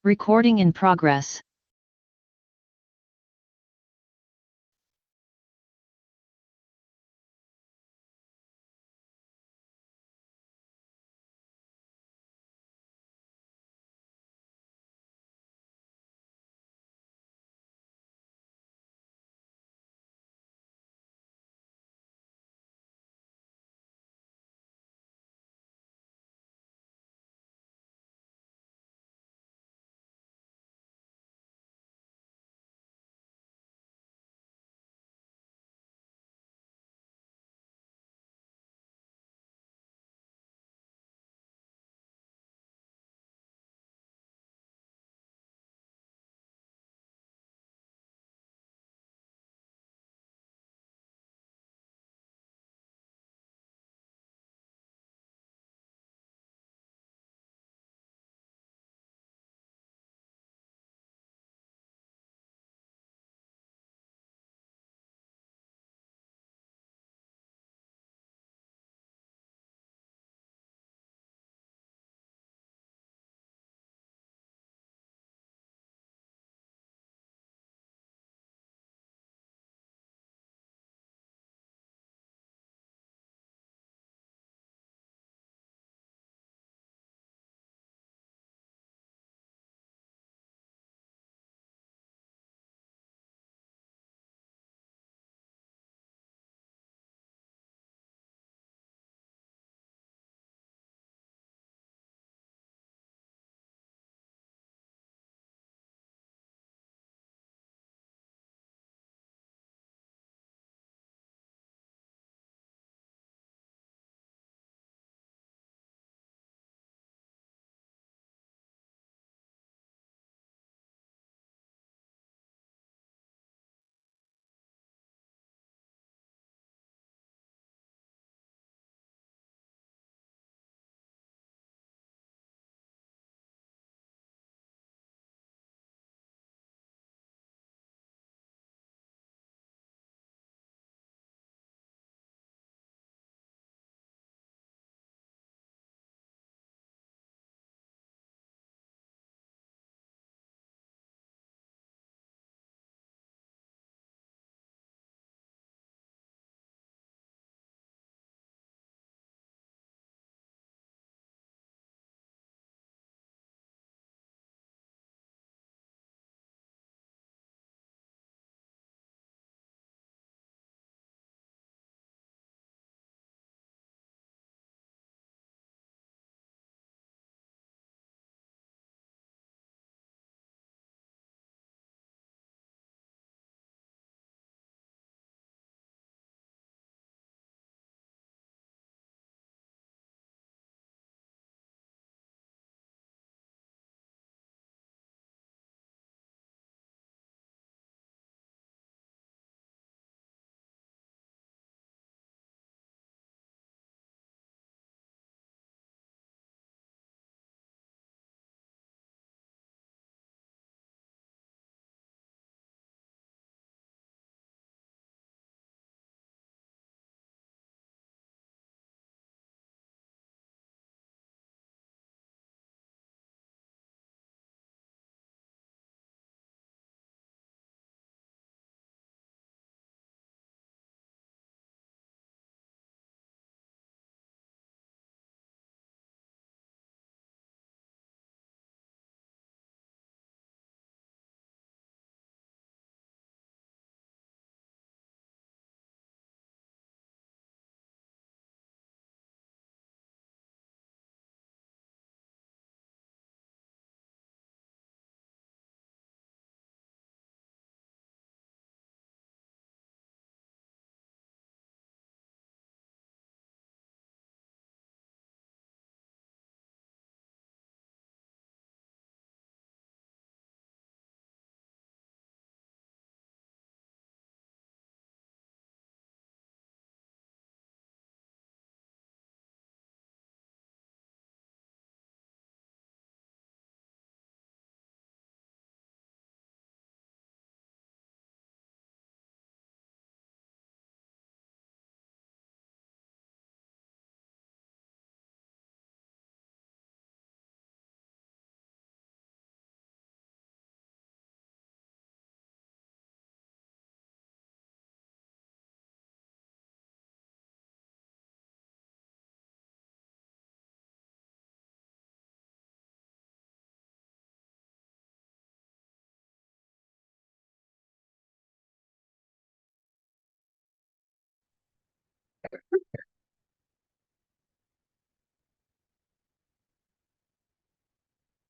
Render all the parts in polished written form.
Recording in progress.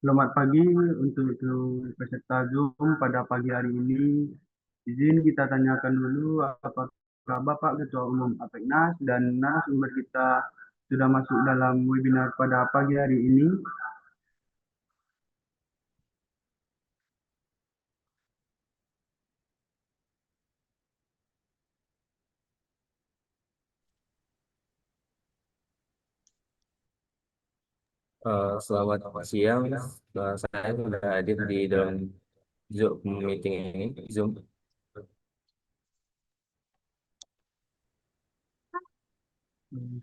Selamat pagi untuk seluruh peserta Zoom pada pagi hari ini. Izin kita tanyakan dulu apakah Bapak Ketua Umum APEKNAS dan narasumber kita sudah masuk dalam webinar pada pagi hari ini. Selamat siang. Saya sudah hadir di dalam Zoom meeting ini. Zoom.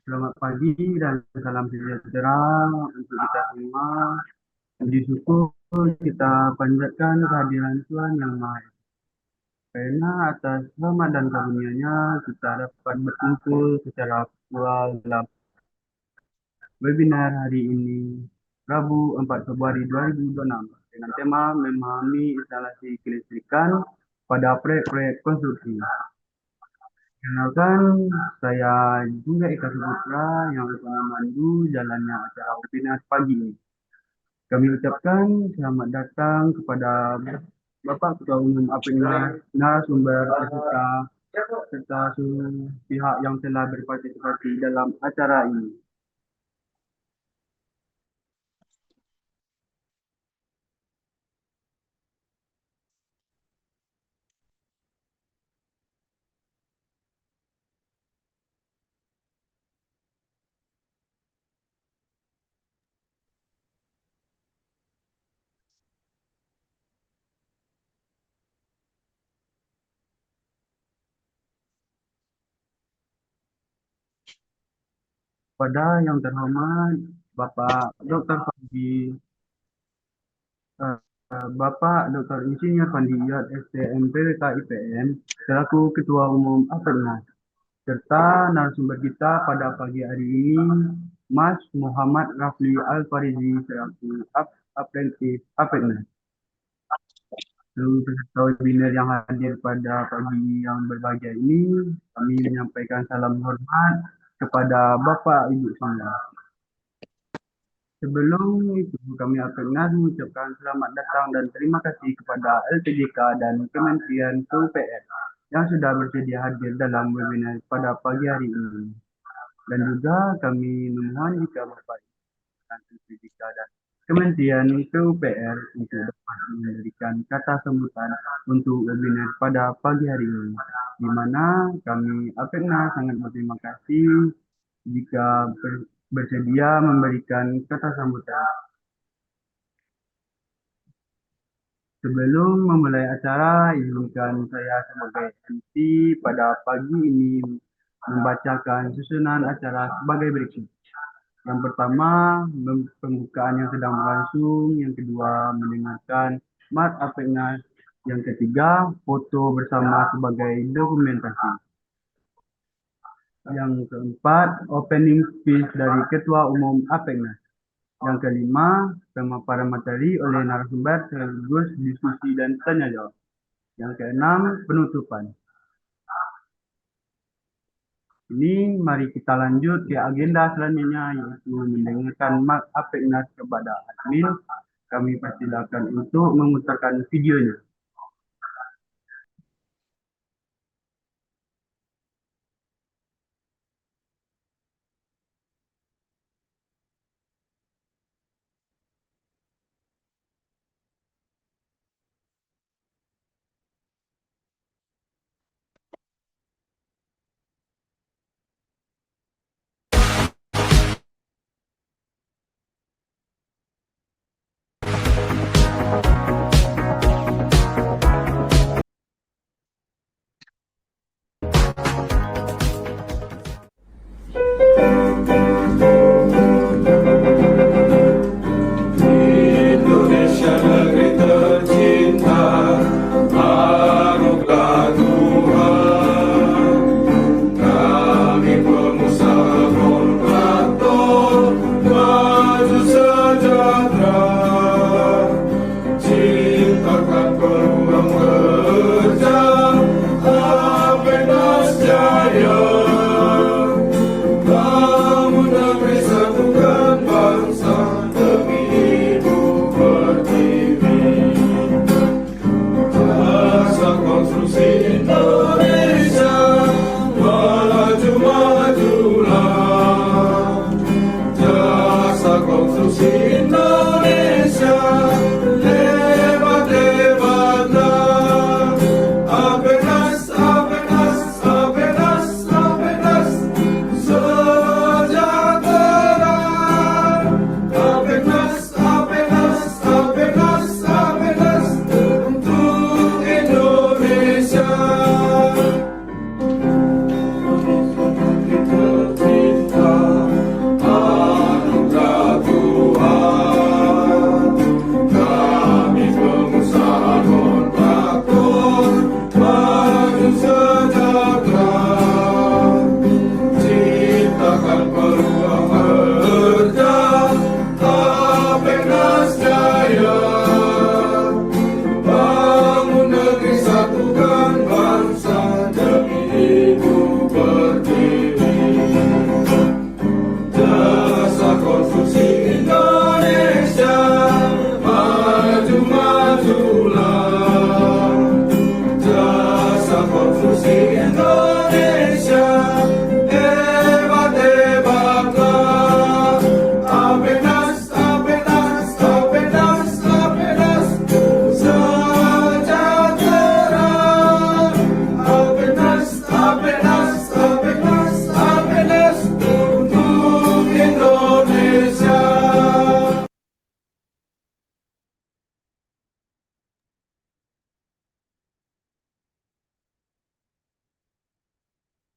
Selamat pagi dan salam sejahtera untuk kita semua. Puji syukur kita panjatkan kehadiran Tuhan Yang Maha Esa. Karena atas rahmat dan karunia-Nya kita dapat berkumpul secara virtual dalam webinar hari ini, Rabu 4 Februari 2026, dengan tema memahami instalasi kelistrikan pada proyek-proyek konstruksi. Kenalkan, saya juga Eka Suputra yang akan memandu jalannya acara webinar pagi ini. Kami ucapkan selamat datang kepada Bapak Ketua Umum APENAS, narasumber, serta seluruh pihak yang telah berpartisipasi dalam acara ini. Pada yang terhormat Bapak Dr. Fandi, eh, Bapak Dr. Insinyur Fandi Iyad STM PWK IPN selaku Ketua Umum APENAS, serta narasumber kita pada pagi hari ini Mas Muhammad Rafli Al-Farizi selaku Apprentice APENAS. Seluruh peserta webinar yang hadir pada pagi yang berbahagia ini, kami menyampaikan salam hormat kepada Bapak Ibu semua. Sebelum itu, kami akan mengucapkan selamat datang dan terima kasih kepada LPJK dan Kementerian PUPR yang sudah bersedia hadir dalam webinar pada pagi hari ini. Dan juga kami memohon jika Bapak LPJK dan Kementerian PUPR untuk dapat memberikan kata sambutan untuk webinar pada pagi hari ini, di mana kami APEKNA sangat berterima kasih jika bersedia memberikan kata sambutan. Sebelum memulai acara, izinkan saya sebagai MC pada pagi ini membacakan susunan acara sebagai berikut. Yang pertama, pembukaan yang sedang berlangsung. Yang kedua, mendengarkan Mat Apeknas. Yang ketiga, foto bersama sebagai dokumentasi. Yang keempat, opening speech dari Ketua Umum Apeknas. Yang kelima, pemaparan materi oleh narasumber sekaligus diskusi dan tanya jawab. Yang keenam, penutupan. Ini mari kita lanjut ke agenda selanjutnya, yaitu mendengarkan Mat Apeknas kepada admin. Kami persilakan untuk memutarkan videonya.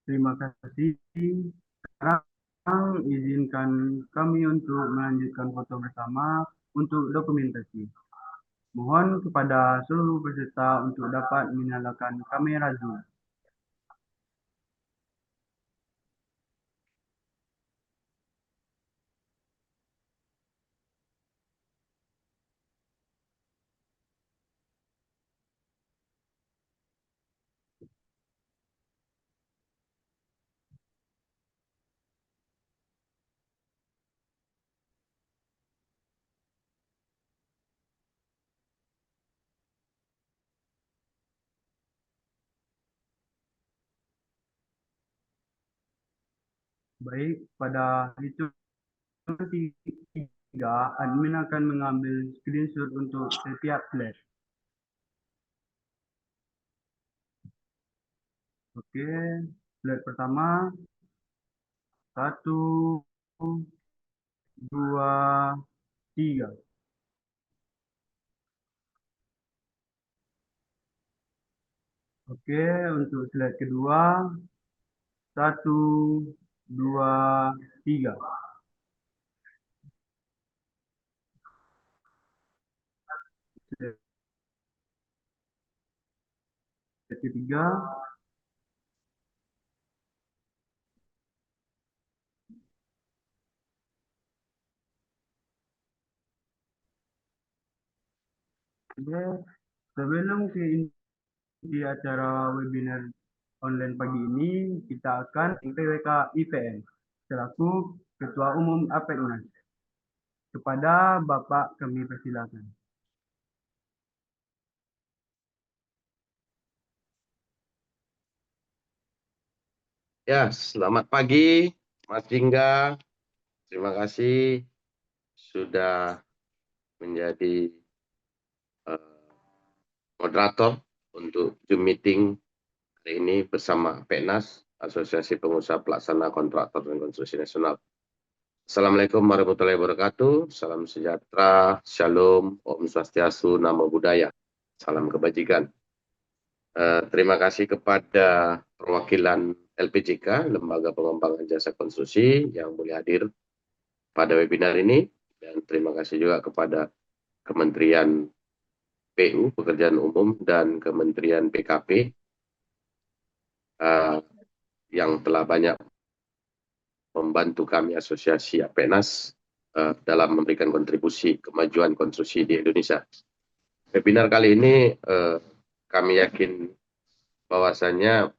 Terima kasih. Sekarang izinkan kami untuk melanjutkan foto bersama untuk dokumentasi. Mohon kepada seluruh peserta untuk dapat menyalakan kamera Zoom. Baik, pada hitungan tiga, admin akan mengambil screenshot untuk setiap slide. Oke, slide pertama, satu, dua, tiga. Oke, untuk slide kedua, satu, dua, tiga. Slide ketiga, oke. Sebelum ke inti acara webinar online pagi ini, kita akan PWK IPN selaku Ketua Umum APEKNAS. Kepada Bapak kami persilakan. Ya, selamat pagi, Mas Jingga. Terima kasih sudah menjadi eh, moderator untuk Zoom meeting hari ini bersama PENAS, Asosiasi Pengusaha Pelaksana Kontraktor dan Konstruksi Nasional. Assalamualaikum warahmatullahi wabarakatuh. Salam sejahtera, shalom, Om Swastiastu, Namo Buddhaya. Salam kebajikan. Terima kasih kepada perwakilan LPJK, Lembaga Pengembangan Jasa Konstruksi, yang boleh hadir pada webinar ini, dan terima kasih juga kepada Kementerian PU, Pekerjaan Umum, dan Kementerian PKP yang telah banyak membantu kami Asosiasi APENAS dalam memberikan kontribusi kemajuan konstruksi di Indonesia. Webinar kali ini kami yakin bahwasannya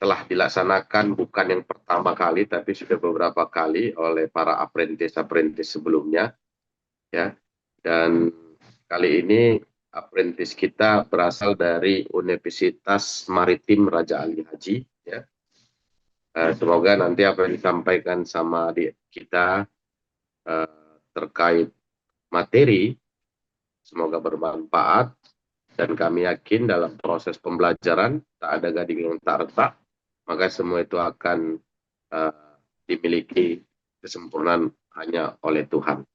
telah dilaksanakan bukan yang pertama kali, tapi sudah beberapa kali oleh para apprentice sebelumnya, ya. Dan kali ini apprentice kita berasal dari Universitas Maritim Raja Ali Haji, ya. Semoga nanti apa yang disampaikan sama kita terkait materi semoga bermanfaat, dan kami yakin dalam proses pembelajaran tak ada gading yang tak retak, maka semua itu akan dimiliki kesempurnaan hanya oleh Tuhan.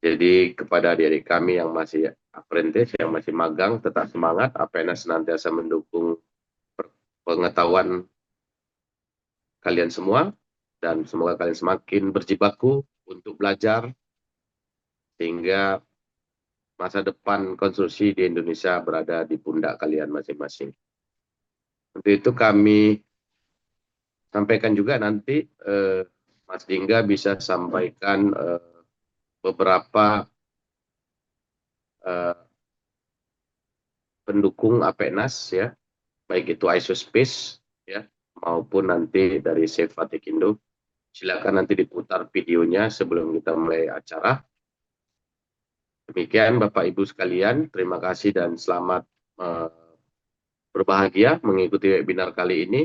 Jadi kepada adik-adik kami yang masih apprentice, yang masih magang, tetap semangat. APENAS senantiasa mendukung pengetahuan kalian semua, dan semoga kalian semakin berjibaku untuk belajar sehingga masa depan konstruksi di Indonesia berada di pundak kalian masing-masing. Untuk itu kami sampaikan juga nanti Mas Dingga bisa sampaikan beberapa pendukung APENAS, ya, baik itu ISOSpace, ya, maupun nanti dari Save Indo. Silakan nanti diputar videonya sebelum kita mulai acara. Demikian Bapak Ibu sekalian, terima kasih dan selamat berbahagia mengikuti webinar kali ini.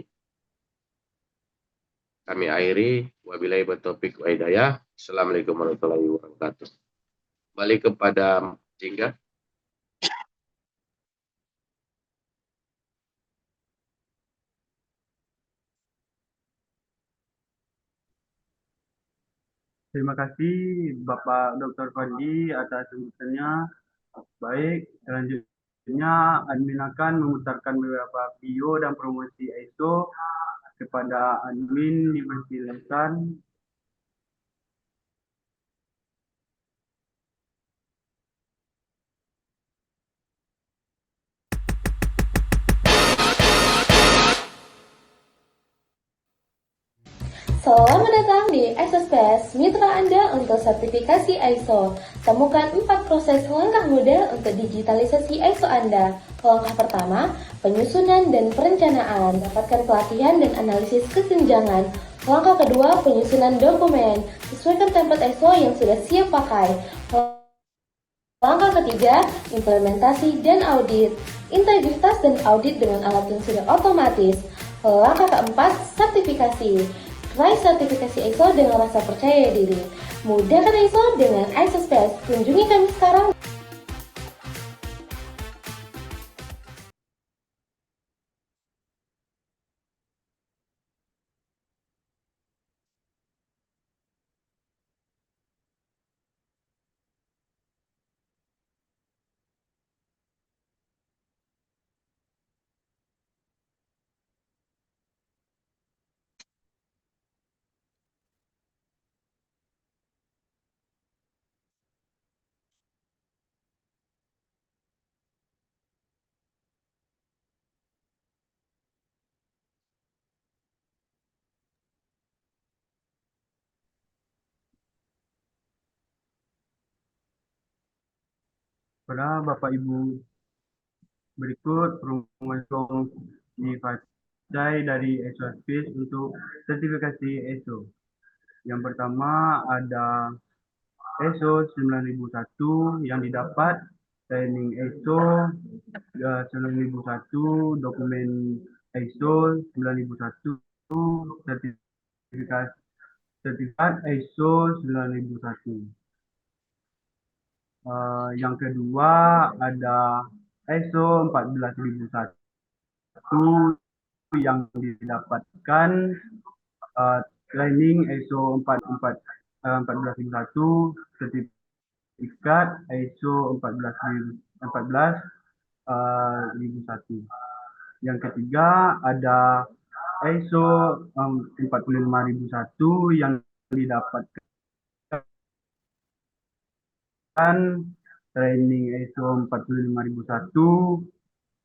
Kami akhiri, wabillahi taufiq wa hidayah. Assalamualaikum warahmatullahi wabarakatuh. Balik kepada Jingga. Terima kasih Bapak Dr. Fadli atas sambutannya. Baik, lanjut. Selanjutnya, admin akan memutarkan beberapa video dan promosi ISO kepada admin dipersilakan. Selamat datang di ISO mitra Anda untuk sertifikasi ISO. Temukan 4 proses langkah mudah untuk digitalisasi ISO Anda. Langkah pertama, penyusunan dan perencanaan. Dapatkan pelatihan dan analisis kesenjangan. Langkah kedua, penyusunan dokumen. Sesuaikan template ISO yang sudah siap pakai. Langkah ketiga, implementasi dan audit. Integritas dan audit dengan alat yang sudah otomatis. Langkah keempat, sertifikasi. Raih sertifikasi ISO dengan rasa percaya diri. Mudahkan ISO dengan ISO Space. Kunjungi kami sekarang. Pada Bapak Ibu, berikut promosi dipakai dari ISO Space untuk sertifikasi ISO. Yang pertama ada ISO 9001 yang didapat training ISO 9001, dokumen ISO 9001, sertifikat sertifikat ISO 9001. Yang kedua ada ISO 14001 yang didapatkan training ISO 14001, sertifikat ISO 14001. Yang ketiga ada ISO 45001 yang didapatkan training ISO 45001,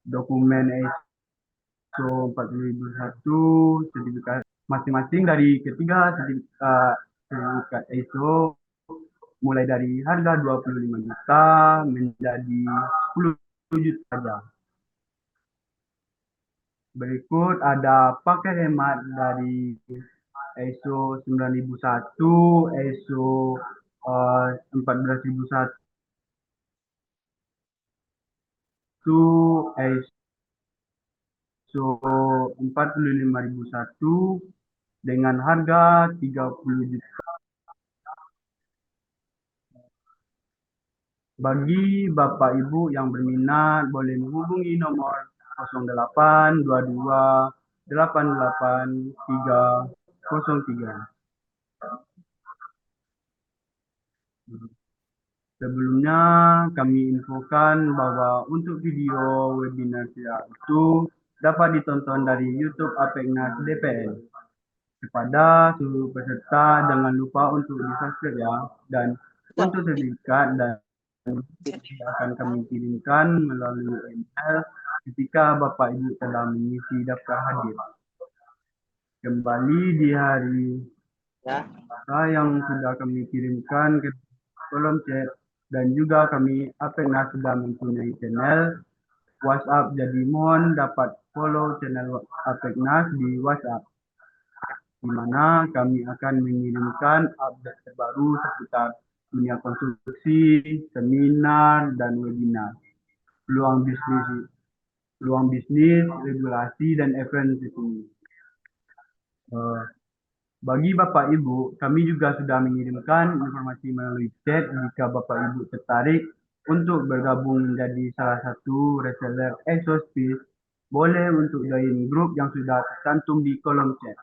dokumen ISO 45001, sertifikat masing-masing dari ketiga sertifikat ISO mulai dari harga 25 juta menjadi 10 juta saja. Berikut ada paket hemat dari ISO 9001, ISO 14001, ISO 45001 dengan harga 30 juta. Bagi Bapak Ibu yang berminat boleh menghubungi nomor 0822 303. Sebelumnya kami infokan bahwa untuk video webinar itu dapat ditonton dari YouTube Apeknas DPN. Kepada seluruh peserta jangan lupa untuk di-subscribe ya, dan untuk sertifikat dan akan kami kirimkan melalui email ketika Bapak Ibu telah mengisi daftar hadir. Kembali di hari yang sudah kami kirimkan ke kolom chat, dan juga kami Apeknas sudah mempunyai channel WhatsApp, jadi mohon dapat follow channel Apeknas di WhatsApp, di mana kami akan mengirimkan update terbaru seputar dunia konstruksi, seminar, dan webinar, peluang bisnis, regulasi, dan event di sini. Bagi Bapak Ibu, kami juga sudah mengirimkan informasi melalui chat jika Bapak Ibu tertarik untuk bergabung menjadi salah satu reseller Exospace, boleh untuk join grup yang sudah tercantum di kolom chat.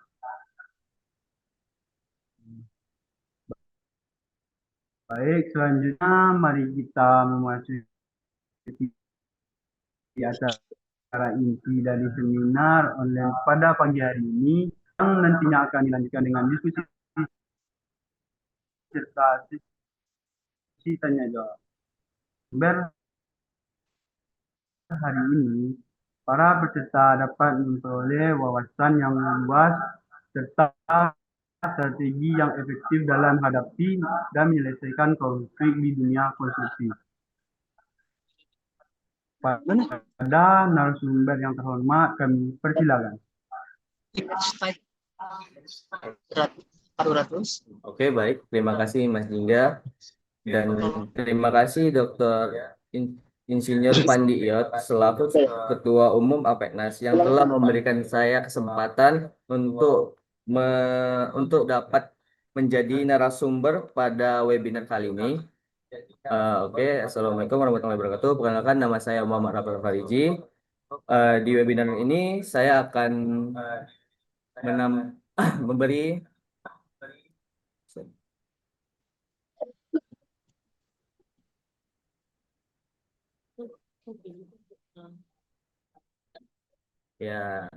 Baik, selanjutnya mari kita memasuki acara inti dari seminar online pada pagi hari ini yang nantinya akan dilanjutkan dengan diskusi serta sesi tanya jawab. Hari ini, para peserta dapat memperoleh wawasan yang luas serta strategi yang efektif dalam menghadapi dan menyelesaikan konflik di dunia konstruksi. Pada narasumber yang terhormat, kami persilakan. Oke, baik. Terima kasih Mas Jingga. Dan terima kasih Dr. Insinyur Pandi Iot selaku Ketua Umum APEKNAS yang telah memberikan saya kesempatan untuk dapat menjadi narasumber pada webinar kali ini. Oke, Assalamualaikum warahmatullahi wabarakatuh. Perkenalkan, nama saya Muhammad Rafael Fariji. Di webinar ini saya akan memberi ya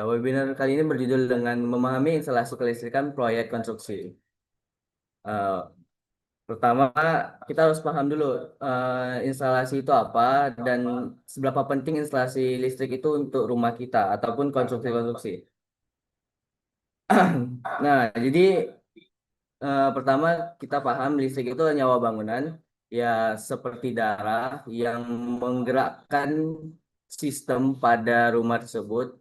webinar kali ini berjudul dengan memahami instalasi kelistrikan proyek konstruksi. Eh, Pertama, kita harus paham dulu instalasi itu apa dan seberapa penting instalasi listrik itu untuk rumah kita ataupun konstruksi-konstruksi. Nah, jadi pertama kita paham listrik itu nyawa bangunan, ya seperti darah yang menggerakkan sistem pada rumah tersebut,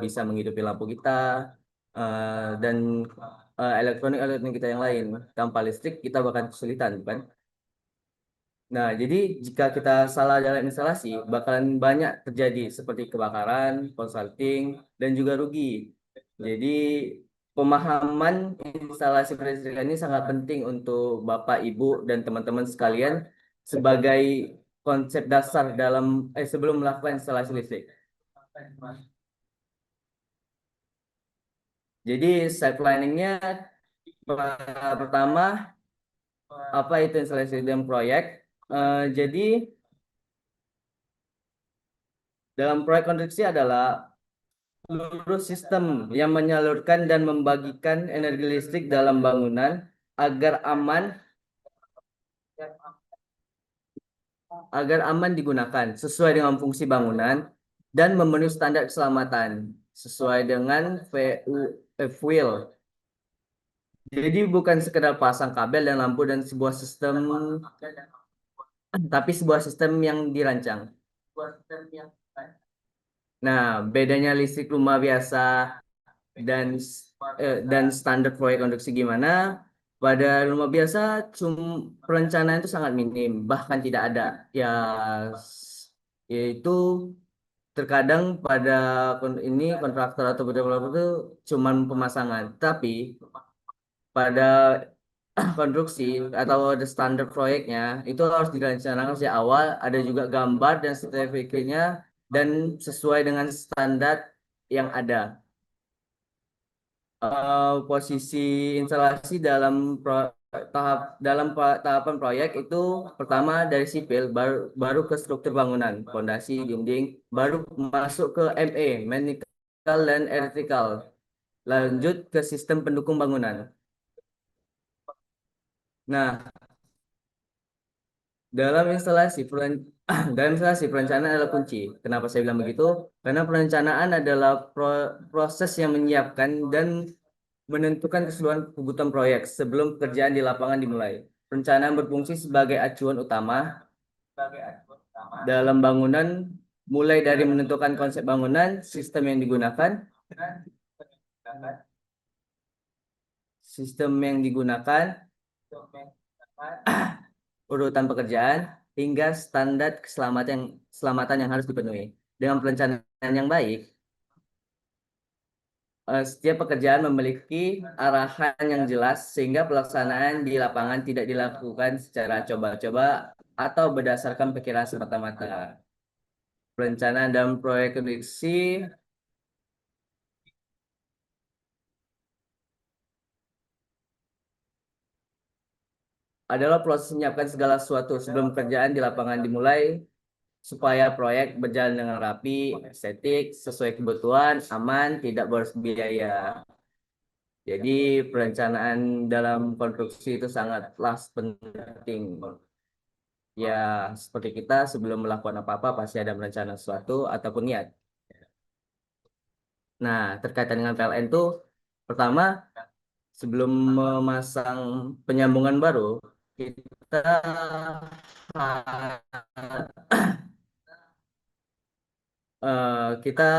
bisa menghidupi lampu kita dan elektronik kita yang lain. Tanpa listrik kita bakal kesulitan, kan? Nah, jadi jika kita salah dalam instalasi, bakalan banyak terjadi seperti kebakaran, konsleting, dan juga rugi. Jadi, pemahaman instalasi kelistrikan ini sangat penting untuk Bapak, Ibu, dan teman-teman sekalian sebagai konsep dasar sebelum melakukan instalasi listrik. Jadi, site planningnya pertama, apa itu instalasi dan proyek? Jadi dalam proyek konstruksi adalah seluruh sistem yang menyalurkan dan membagikan energi listrik dalam bangunan agar aman digunakan sesuai dengan fungsi bangunan dan memenuhi standar keselamatan sesuai dengan FUIL. Jadi bukan sekedar pasang kabel dan lampu dan sebuah sistem, tapi sebuah sistem yang dirancang. Nah, bedanya listrik rumah biasa dan standar proyek konstruksi gimana? Pada rumah biasa, perencanaan itu sangat minim, bahkan tidak ada. Yaitu terkadang pada kontraktor atau developer itu cuman pemasangan, tapi pada konstruksi atau ada standar proyeknya itu harus direncanakan sejak awal, ada juga gambar dan sertifikatnya dan sesuai dengan standar yang ada. Posisi instalasi tahapan proyek itu pertama dari sipil, baru ke struktur bangunan, fondasi, dinding, baru masuk ke ME, mechanical dan electrical, lanjut ke sistem pendukung bangunan. Nah, dalam instalasi perencanaan adalah kunci. Kenapa saya bilang begitu? Karena perencanaan adalah proses yang menyiapkan dan menentukan keseluruhan kebutuhan proyek sebelum pekerjaan di lapangan dimulai. Perencanaan berfungsi sebagai acuan utama dalam bangunan, mulai dari menentukan konsep bangunan, sistem yang digunakan, urutan pekerjaan, hingga standar keselamatan yang harus dipenuhi. Dengan perencanaan yang baik, setiap pekerjaan memiliki arahan yang jelas sehingga pelaksanaan di lapangan tidak dilakukan secara coba-coba atau berdasarkan pikiran semata-mata. Perencanaan dalam proyek konstruksi adalah proses menyiapkan segala sesuatu sebelum kerjaan di lapangan dimulai supaya proyek berjalan dengan rapi, estetik, sesuai kebutuhan, aman, tidak boros biaya. Jadi perencanaan dalam konstruksi itu sangatlah penting. Ya, seperti kita sebelum melakukan apa-apa pasti ada merencanakan sesuatu ataupun niat. Nah, terkaitan dengan PLN itu, pertama, sebelum memasang penyambungan baru, kita kita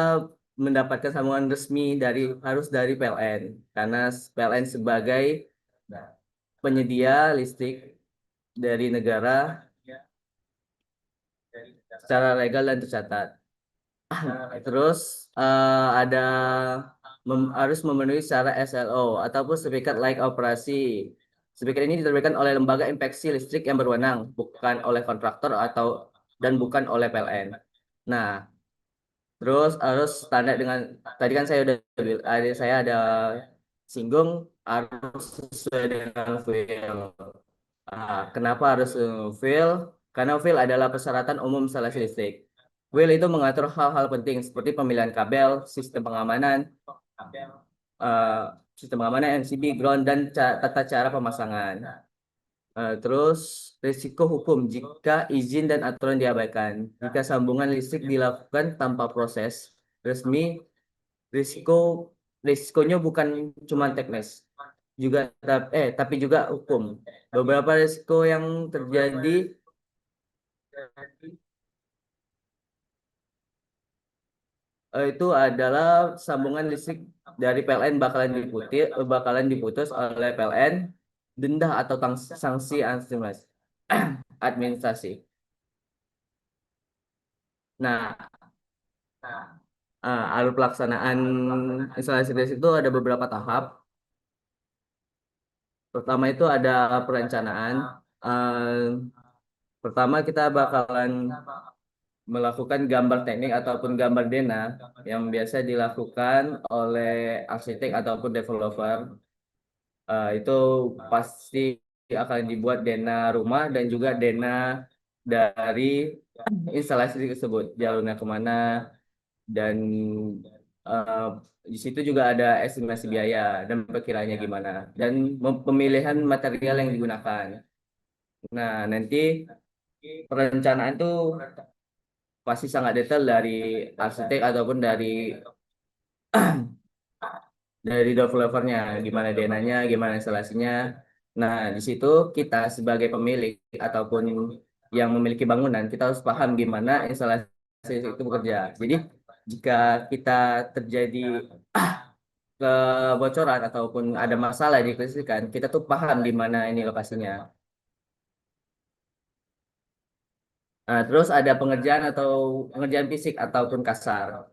mendapatkan sambungan resmi harus dari PLN karena PLN sebagai penyedia listrik dari negara secara legal dan tercatat. Terus harus memenuhi syarat SLO ataupun sertifikat layak operasi. Sertifikat ini diterbitkan oleh lembaga inspeksi listrik yang berwenang, bukan oleh kontraktor dan bukan oleh PLN. Nah, terus harus standar dengan tadi kan saya ada singgung harus sesuai dengan FIL. Kenapa harus FIL? Karena FIL adalah persyaratan umum instalasi listrik. FIL itu mengatur hal-hal penting seperti pemilihan kabel, sistem pengamanan MCB, ground dan tata cara pemasangan. Terus risiko hukum jika izin dan aturan diabaikan. Jika sambungan listrik dilakukan tanpa proses resmi, risikonya bukan cuma teknis, tapi juga hukum. Beberapa risiko yang terjadi itu adalah sambungan listrik dari PLN bakalan diputus oleh PLN, denda atau sanksi administrasi. Nah, alur pelaksanaan instalasi listrik itu ada beberapa tahap. Pertama itu ada perencanaan. Pertama kita bakalan melakukan gambar teknik ataupun gambar dena yang biasa dilakukan oleh arsitek ataupun developer. Itu pasti akan dibuat dena rumah dan juga dena dari instalasi tersebut, jalurnya kemana, dan di situ juga ada estimasi biaya dan perkiraannya gimana, dan pemilihan material yang digunakan. Nah, nanti perencanaan itu pasti sangat detail dari arsitek ataupun dari developernya, gimana denanya, gimana instalasinya. Nah, di situ kita sebagai pemilik ataupun yang memiliki bangunan, kita harus paham gimana instalasi itu bekerja. Jadi, jika kita terjadi kebocoran ataupun ada masalah di kelistrikan, kita tuh paham di mana ini lokasinya. Nah, terus ada pengerjaan fisik ataupun kasar.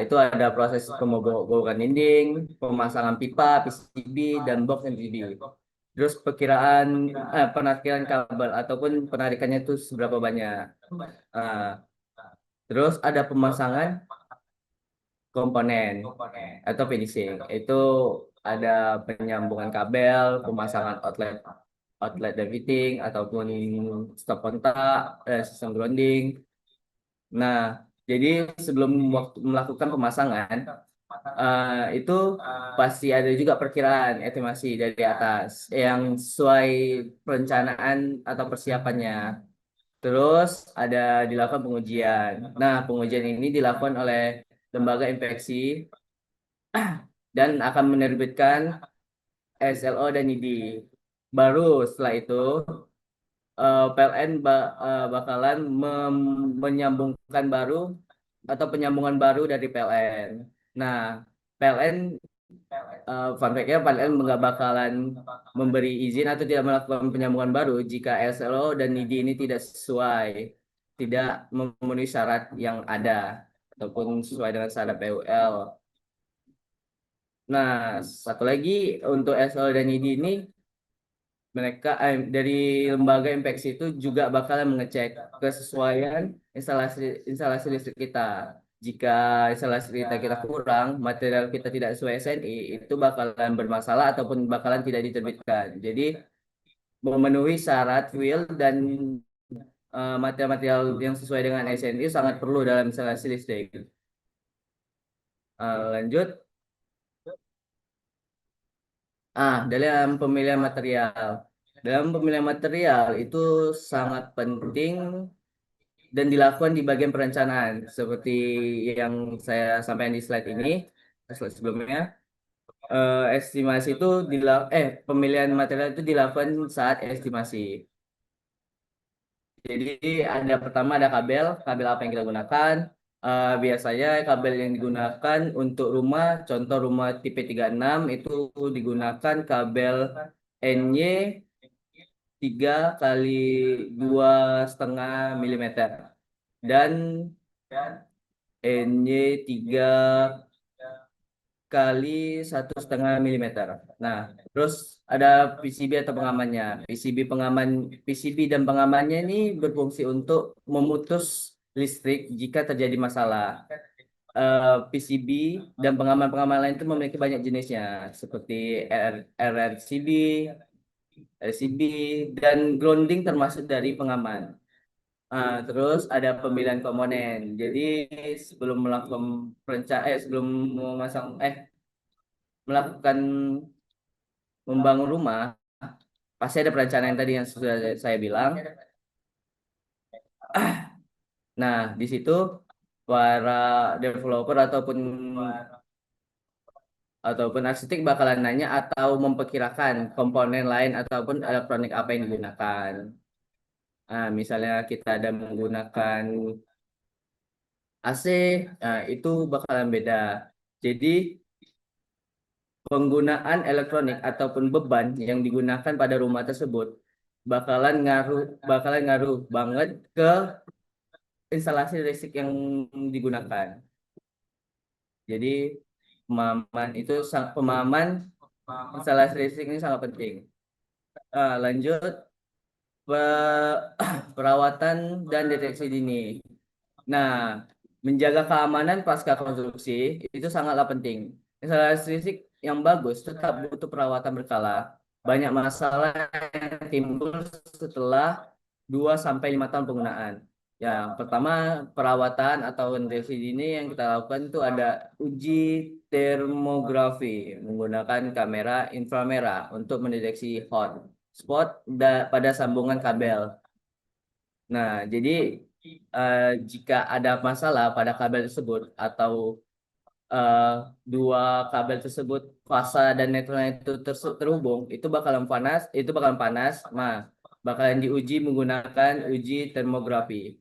Itu ada proses pemogokan dinding, pemasangan pipa, PCB, dan box MCB. Terus penarikan kabel ataupun penarikannya itu seberapa banyak. Terus ada pemasangan komponen atau finishing. Itu ada penyambungan kabel, pemasangan outlet dan fitting ataupun stop kontak, sistem grounding. Nah, jadi sebelum melakukan pemasangan itu pasti ada juga perkiraan estimasi dari atas yang sesuai perencanaan atau persiapannya. Terus ada dilakukan pengujian. Nah, pengujian ini dilakukan oleh lembaga inspeksi dan akan menerbitkan SLO dan ID. Baru setelah itu PLN bakalan menyambungkan baru atau penyambungan baru dari PLN. Nah, PLN fun fact-nya PLN nggak bakalan memberi izin atau tidak melakukan penyambungan baru jika SLO dan ID ini tidak memenuhi syarat yang ada ataupun sesuai dengan syarat PUL. Nah, satu lagi untuk SLO dan ID ini mereka dari lembaga inspeksi itu juga bakalan mengecek kesesuaian instalasi listrik kita. Jika instalasi kita kurang, material kita tidak sesuai SNI, itu bakalan bermasalah ataupun bakalan tidak diterbitkan. Jadi memenuhi syarat WIL dan material-material yang sesuai dengan SNI sangat perlu dalam instalasi listrik. Lanjut. Dalam pemilihan material. Dalam pemilihan material itu sangat penting dan dilakukan di bagian perencanaan seperti yang saya sampaikan di slide ini, slide sebelumnya. Estimasi itu pemilihan material itu dilakukan saat estimasi. Jadi pertama ada kabel apa yang kita gunakan. Biasanya kabel yang digunakan untuk rumah, contoh rumah tipe 36 itu digunakan kabel NY 3 kali 2,5 mm dan NY 3 kali 1,5 mm. Nah, terus ada PCB atau pengamannya. PCB dan pengamannya ini berfungsi untuk memutus listrik jika terjadi masalah. PCB dan pengaman-pengaman lain itu memiliki banyak jenisnya, seperti RRCB, LCB, dan grounding termasuk dari pengaman. Terus ada pemilihan komponen. Jadi sebelum melakukan sebelum memasang melakukan membangun rumah, pasti ada perencanaan tadi yang sudah saya bilang. Nah, di situ para developer ataupun arsitek bakalan nanya atau memperkirakan komponen lain ataupun elektronik apa yang digunakan. Misalnya kita ada menggunakan AC, itu bakalan beda. Jadi penggunaan elektronik ataupun beban yang digunakan pada rumah tersebut bakalan ngaruh banget ke instalasi listrik yang digunakan. Jadi pemahaman instalasi listrik ini sangat penting. Lanjut perawatan dan deteksi dini. Nah, menjaga keamanan pasca konstruksi itu sangatlah penting. Instalasi listrik yang bagus tetap butuh perawatan berkala. Banyak masalah yang timbul setelah 2 sampai 5 tahun penggunaan. Yang pertama, perawatan atau deteksi dini yang kita lakukan itu ada uji termografi menggunakan kamera inframerah untuk mendeteksi hot spot pada sambungan kabel. Nah, jadi jika ada masalah pada kabel tersebut atau eh, dua kabel tersebut fasa dan neutral itu terhubung, itu bakalan panas, bakalan diuji menggunakan uji termografi.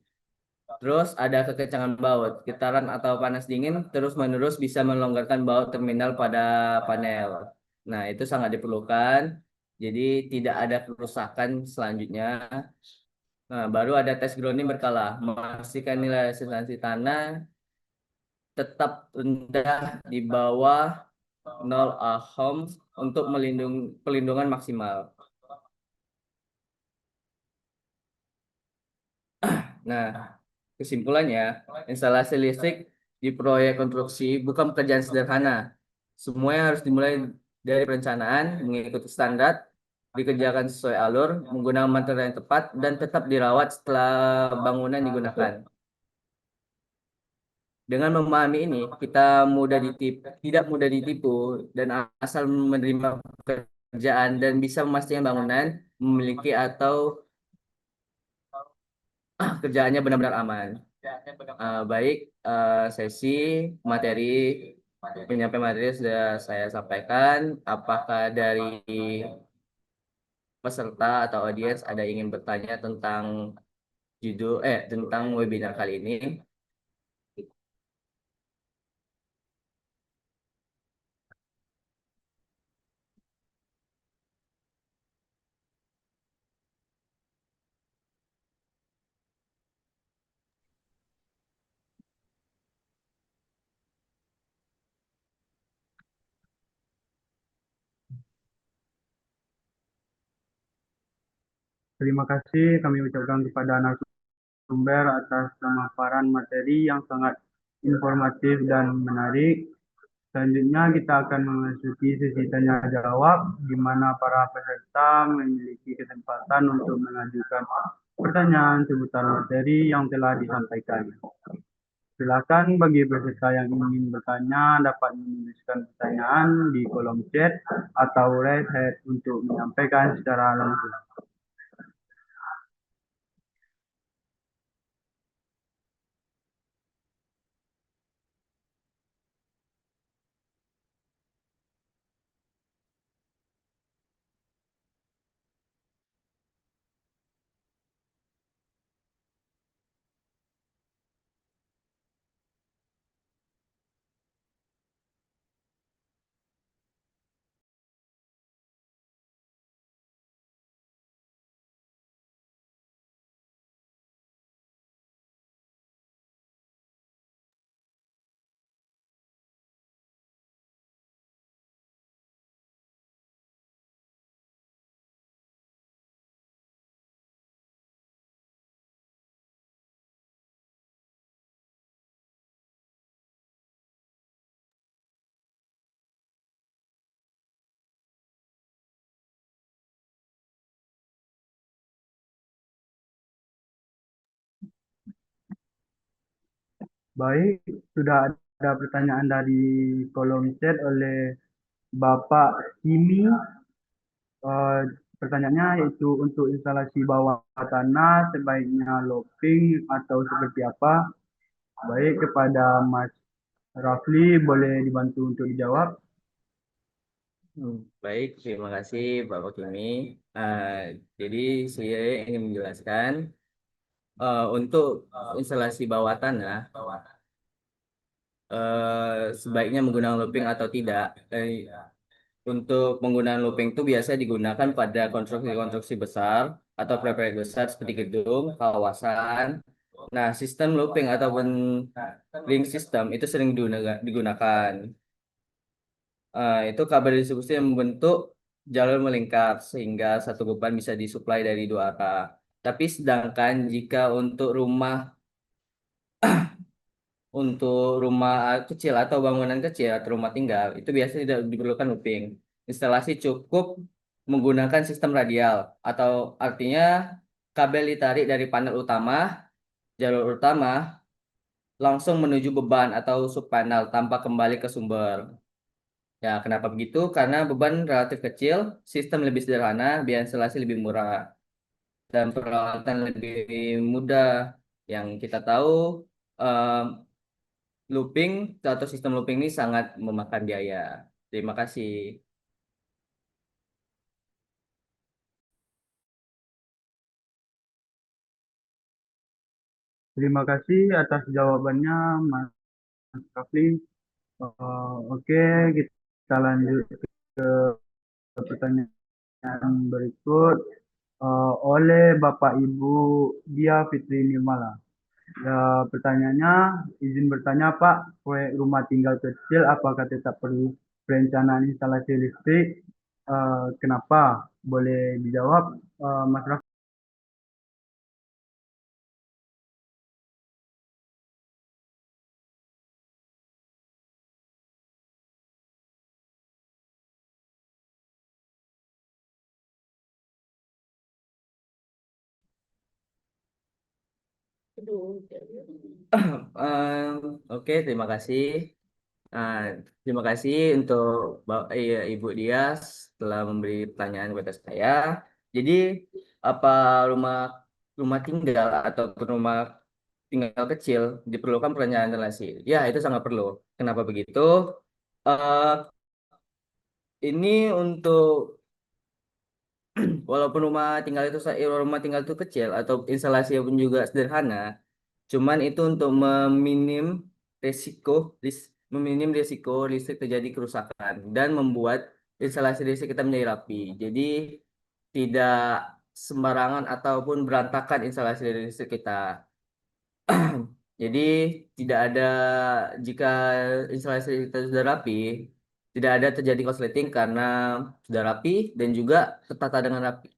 Terus ada kekencangan baut, getaran atau panas dingin terus-menerus bisa melonggarkan baut terminal pada panel. Nah, itu sangat diperlukan. Jadi tidak ada kerusakan selanjutnya. Nah, baru ada tes grounding berkala, memastikan nilai resistansi tanah tetap rendah di bawah 0 ohm untuk pelindungan maksimal. Nah, kesimpulannya, instalasi listrik di proyek konstruksi bukan pekerjaan sederhana. Semuanya harus dimulai dari perencanaan, mengikuti standar, dikerjakan sesuai alur, menggunakan material yang tepat, dan tetap dirawat setelah bangunan digunakan. Dengan memahami ini, kita tidak mudah ditipu dan asal menerima pekerjaan dan bisa memastikan bangunan memiliki atau kerjaannya benar-benar aman. Baik, sesi materi penyampaian materi sudah saya sampaikan. Apakah dari peserta atau audiens ada ingin bertanya tentang tentang webinar kali ini? Terima kasih kami ucapkan kepada narasumber atas pemaparan materi yang sangat informatif dan menarik. Selanjutnya kita akan memasuki sesi tanya jawab, di mana para peserta memiliki kesempatan untuk mengajukan pertanyaan seputar materi yang telah disampaikan. Silakan bagi peserta yang ingin bertanya dapat menuliskan pertanyaan di kolom chat atau raise hand untuk menyampaikan secara langsung. Baik, sudah ada pertanyaan dari kolom chat oleh Bapak Kimi. Eh, Pertanyaannya yaitu untuk instalasi bawah tanah sebaiknya looping atau seperti apa? Baik, kepada Mas Rafli boleh dibantu untuk dijawab. Baik, terima kasih Bapak Kimi. Jadi saya ingin menjelaskan untuk instalasi bawah tanah sebaiknya menggunakan looping atau tidak. Untuk penggunaan looping itu biasa digunakan pada konstruksi-konstruksi besar atau proyek besar seperti gedung, kawasan. Nah, sistem looping ataupun link system itu sering digunakan. Itu kabel distribusi yang membentuk jalur melingkar sehingga satu beban bisa disuplai dari dua arah. Tapi sedangkan jika untuk rumah kecil atau bangunan kecil atau rumah tinggal itu biasanya tidak diperlukan looping. Instalasi cukup menggunakan sistem radial atau artinya kabel ditarik dari panel utama, jalur utama langsung menuju beban atau subpanel tanpa kembali ke sumber. Ya, kenapa begitu? Karena beban relatif kecil, sistem lebih sederhana, biaya instalasi lebih murah, dan perawatan lebih mudah. Yang kita tahu, eh, looping atau sistem looping ini sangat memakan biaya. Terima kasih. Terima kasih atas jawabannya, Mas Rafli. Oke, kita lanjut ke pertanyaan berikut oleh Bapak Ibu Dia Fitri Nirmala. Ya, pertanyaannya, izin bertanya Pak, proyek rumah tinggal kecil apakah tetap perlu perencanaan instalasi listrik? Kenapa? Boleh dijawab, Mas Raffi? Oke, terima kasih. Nah, terima kasih untuk Ibu Dias telah memberi pertanyaan kepada saya. Jadi, apa rumah rumah tinggal atau rumah tinggal kecil diperlukan perencanaan instalasi? Ya, itu sangat perlu. Kenapa begitu? Eh, ini untuk walaupun rumah tinggal itu kecil atau instalasi pun juga sederhana, cuman itu untuk risiko meminim risiko listrik terjadi kerusakan dan membuat instalasi listrik kita menjadi rapi. Jadi tidak sembarangan ataupun berantakan instalasi listrik kita. Jadi tidak ada jika instalasi kita sudah rapi, tidak ada terjadi korsleting karena sudah rapi dan juga tertata dengan rapi.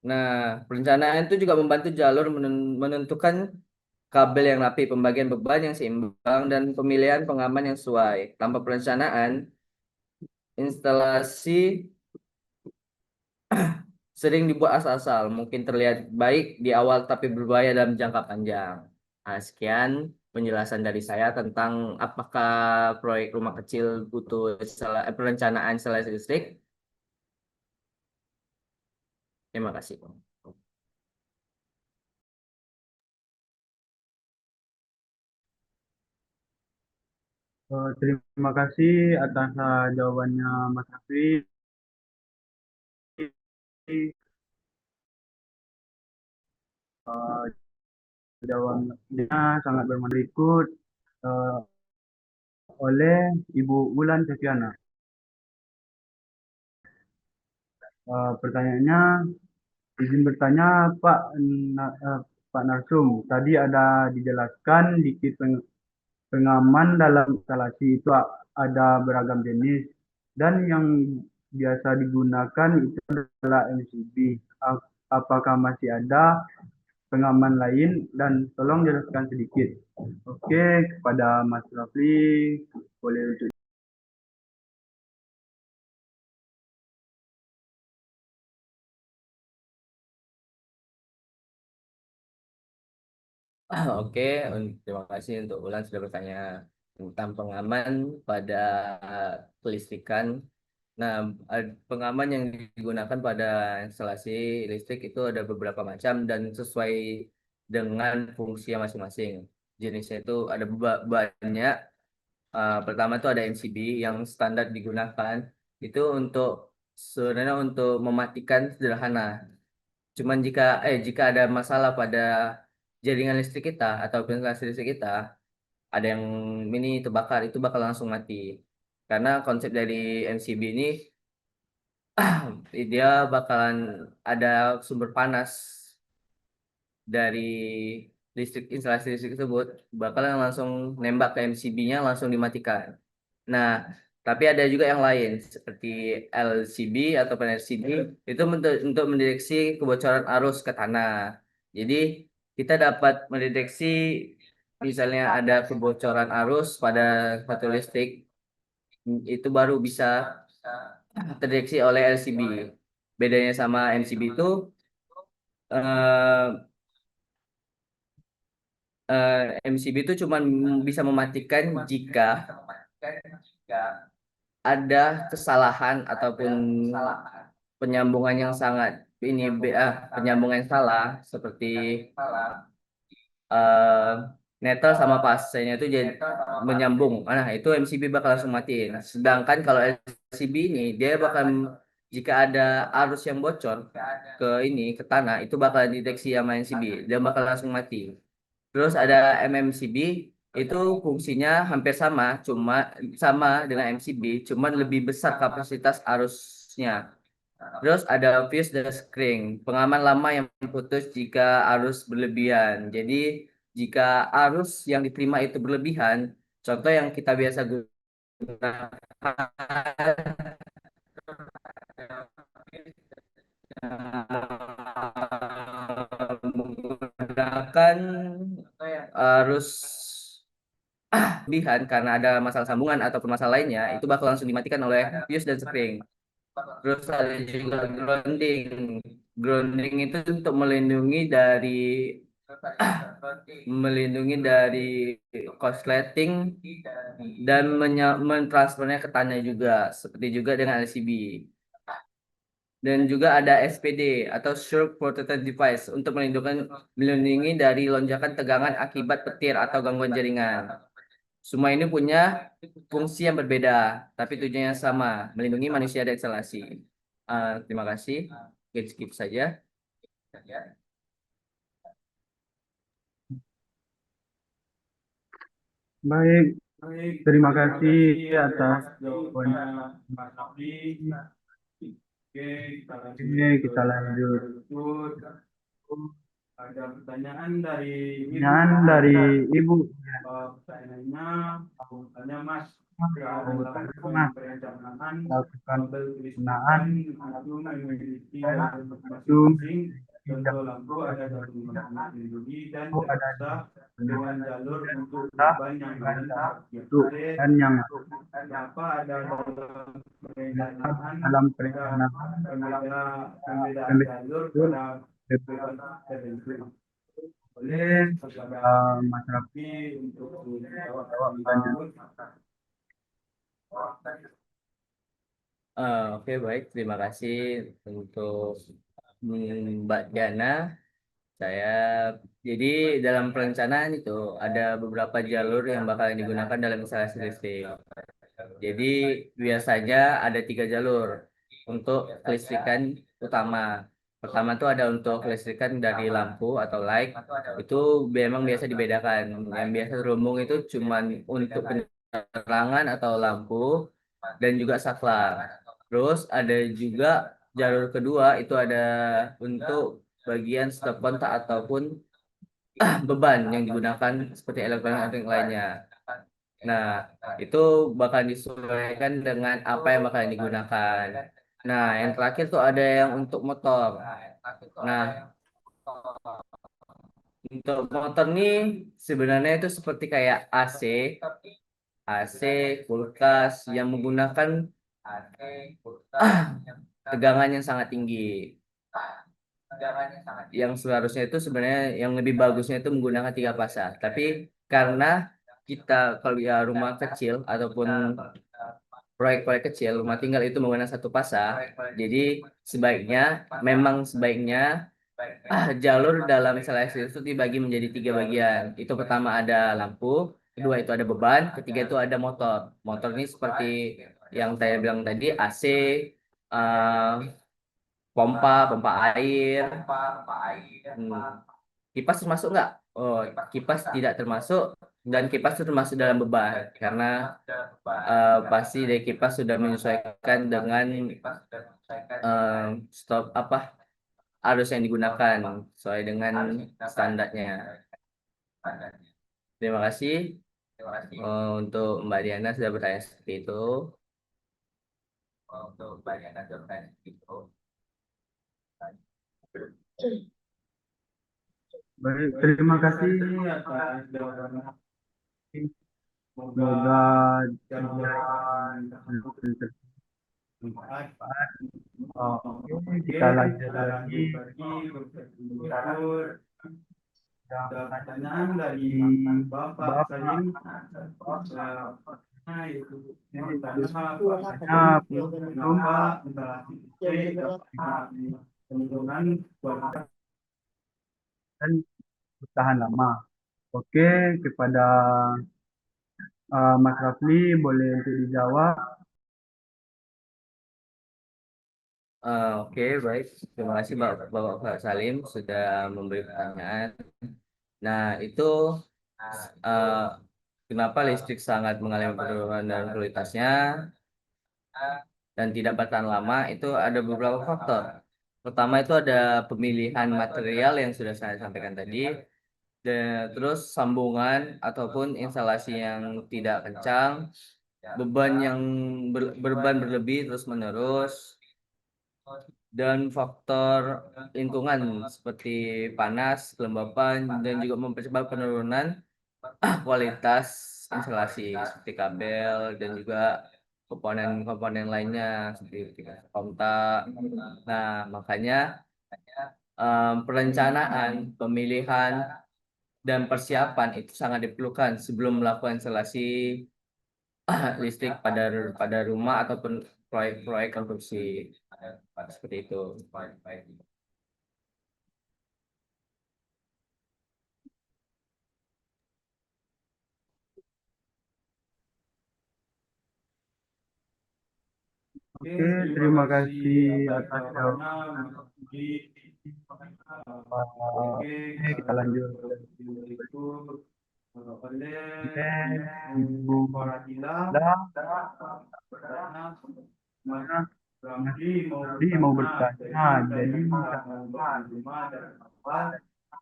Nah, perencanaan itu juga membantu jalur menentukan kabel yang rapi, pembagian beban yang seimbang, dan pemilihan pengaman yang sesuai. Tanpa perencanaan, instalasi sering dibuat asal-asal, mungkin terlihat baik di awal tapi berbahaya dalam jangka panjang. Nah, sekian penjelasan dari saya tentang apakah proyek rumah kecil butuh perencanaan instalasi listrik. Terima kasih. Terima kasih atas jawabannya Mas Raffi. Eh, Jawabannya sangat bermanfaat berikut eh, oleh Ibu Wulan Sefiana. Pertanyaannya, izin bertanya Pak Narsum, tadi ada dijelaskan dikit pengaman dalam instalasi itu ada beragam jenis dan yang biasa digunakan itu adalah MCB. Apakah masih ada pengaman lain dan tolong jelaskan sedikit. Oke, kepada Mas Rafli boleh untuk Oke, terima kasih untuk Ulan sudah bertanya tentang pengaman pada kelistrikan. Nah, pengaman yang digunakan pada instalasi listrik itu ada beberapa macam dan sesuai dengan fungsi masing-masing. Jenisnya itu ada banyak. Pertama itu ada MCB yang standar digunakan. Itu sebenarnya untuk mematikan sederhana. Cuman jika ada masalah pada jaringan listrik kita atau instalasi listrik kita, ada yang mini terbakar, itu bakal langsung mati. Karena konsep dari MCB ini dia bakalan ada sumber panas dari instalasi listrik tersebut, bakalan langsung nembak ke MCB-nya langsung dimatikan. Nah, tapi ada juga yang lain seperti LCB atau RCB itu untuk mendeteksi kebocoran arus ke tanah. Jadi kita dapat mendeteksi misalnya ada kebocoran arus pada satu listrik, itu baru bisa terdeteksi oleh LCB. Bedanya sama MCB itu eh, MCB itu cuma bisa mematikan jika ada kesalahan ataupun penyambungan yang sangat penyambungan yang salah seperti eh, netral sama fasenya itu jadi menyambung. Nah, itu MCB bakal langsung matiin. Sedangkan kalau LCB ini dia bakal jika ada arus yang bocor ke tanah itu bakal deteksi sama MCB, dia bakal langsung mati. Terus ada MMCB itu fungsinya hampir sama dengan MCB, cuman lebih besar kapasitas arusnya. Terus ada fuse dan screen, pengaman lama yang putus jika arus berlebihan. Jadi jika arus yang diterima itu berlebihan, contoh yang kita biasa gunakan menggunakan arus berlebihan karena ada masalah sambungan ataupun masalah lainnya, itu bakal langsung dimatikan oleh fuse dan spring. Terus ada juga grounding. Grounding itu untuk melindungi dari korsleting dan mentransfernya ke tanah juga, seperti juga dengan LCB. Dan juga ada SPD atau Shock Protected Device untuk melindungi dari lonjakan tegangan akibat petir atau gangguan jaringan. Semua ini punya fungsi yang berbeda, tapi tujuannya sama, melindungi manusia dari instalasi. Terima kasih. Skip saja. baik. Terima kasih atas jawabannya Mas Rafli. Oke, kita lanjut. Ada pertanyaan dari Ibu. Pertanyaannya, tanya Mas, lakukan perencanaan memiliki masing-masing Contoh lampu ada jalur melindungi dan terpisah dengan jalur untuk beban yang rendah dan yang kenapa ada dalam perencanaan pembedaan jalur pada beban tertentu oleh masyarakat untuk menjawab. Oke, baik. Terima kasih untuk Mbak Diana. Saya jadi dalam perencanaan itu ada beberapa jalur yang bakalan digunakan dalam instalasi listrik. Jadi biasanya ada 3 jalur untuk kelistrikan utama. Pertama itu ada untuk kelistrikan dari lampu atau light, itu memang biasa dibedakan. Yang biasa terhubung itu cuma untuk penerangan atau lampu dan juga saklar. Terus ada juga jalur kedua itu ada untuk bagian stop kontak ataupun beban yang digunakan seperti elektronik lainnya. Nah, itu bakal disesuaikan dengan apa yang bakal digunakan. Nah, yang terakhir tuh ada yang untuk motor. Nah, untuk motor nih sebenarnya itu seperti kayak AC, kulkas yang menggunakan tegangan yang sangat tinggi. Yang seharusnya itu sebenarnya yang lebih bagusnya itu menggunakan 3 pasang. Tapi karena kita kalau ya rumah kecil ataupun proyek-proyek kecil rumah tinggal itu menggunakan 1 pasang, jadi sebaiknya jalur dalam instalasi itu dibagi menjadi 3 bagian. Itu pertama ada lampu, kedua itu ada beban, ketiga itu ada motor. Motor ini seperti yang saya bilang tadi, AC, eh, pompa air. Kipas termasuk nggak? Oh, kipas tidak termasuk, dan kipas itu termasuk dalam beban karena pasti dari kipas sudah menyesuaikan dengan stop arus yang digunakan sesuai dengan standarnya. Terima kasih untuk Mbak Diana sudah bertanya seperti itu. Baik, terima kasih atas jawabannya. Semoga jawaban tersebut bermanfaat. Oke, kita lanjut lagi. Ada pertanyaan dari Bapak Salim. Penurunan kualitas dan bertahan lama. Oke, kepada Mas Rafli boleh untuk dijawab. Oke, baik. Terima kasih Bapak Salim sudah memberi pertanyaan. Nah, itu kenapa listrik sangat mengalami penurunan dan kualitasnya dan tidak bertahan lama, itu ada beberapa faktor. Pertama itu ada pemilihan material yang sudah saya sampaikan tadi, dan terus sambungan ataupun instalasi yang tidak kencang, beban yang beban berlebih terus menerus, dan faktor lingkungan seperti panas, kelembapan, dan juga mempercepat penurunan kualitas instalasi seperti kabel dan juga komponen-komponen lainnya seperti kontak. Nah, makanya perencanaan, pemilihan, dan persiapan itu sangat diperlukan sebelum melakukan instalasi listrik pada rumah ataupun proyek-proyek konstruksi seperti itu. Oke, terima kasih atas jawabannya. Oke, kita lanjut. Ibu Faradila, Ramli mau bertanya, jadi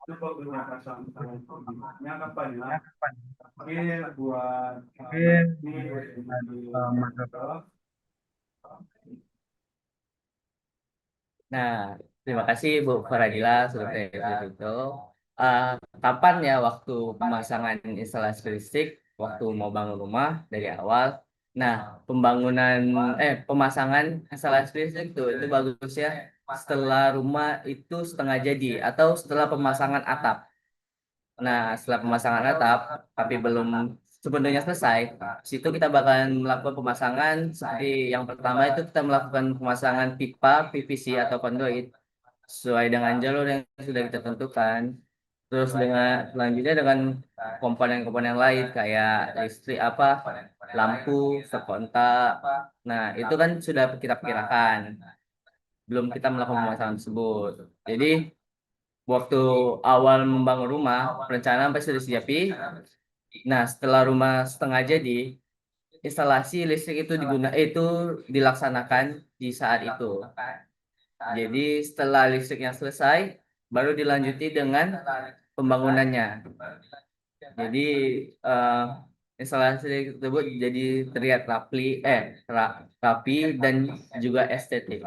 sebetulnya pasang-pasangnya kapan ya? Oke, buat Nah, Terima kasih Bu Faradila sudah itu. Eh, Kapan ya waktu pemasangan instalasi listrik, waktu mau bangun rumah dari awal? Nah, pemasangan instalasi listrik itu bagus ya setelah rumah itu setengah jadi atau setelah pemasangan atap. Nah, setelah pemasangan atap, tapi belum sepenuhnya selesai, situ kita bakalan melakukan pemasangan seperti yang pertama itu kita melakukan pemasangan pipa PVC atau konduit sesuai dengan jalur yang sudah kita tentukan. Terus dengan selanjutnya dengan komponen-komponen lain kayak listrik lampu, sekontak. Nah, itu kan sudah kita perkirakan. Belum kita melakukan pemasangan tersebut. Jadi waktu awal membangun rumah, perencanaan pasti sudah disiapi. Nah, setelah rumah setengah jadi, instalasi listrik itu dilaksanakan di saat itu. Jadi setelah listriknya selesai, baru dilanjuti dengan pembangunannya. Jadi eh, instalasi tersebut jadi terlihat rapi dan juga estetik.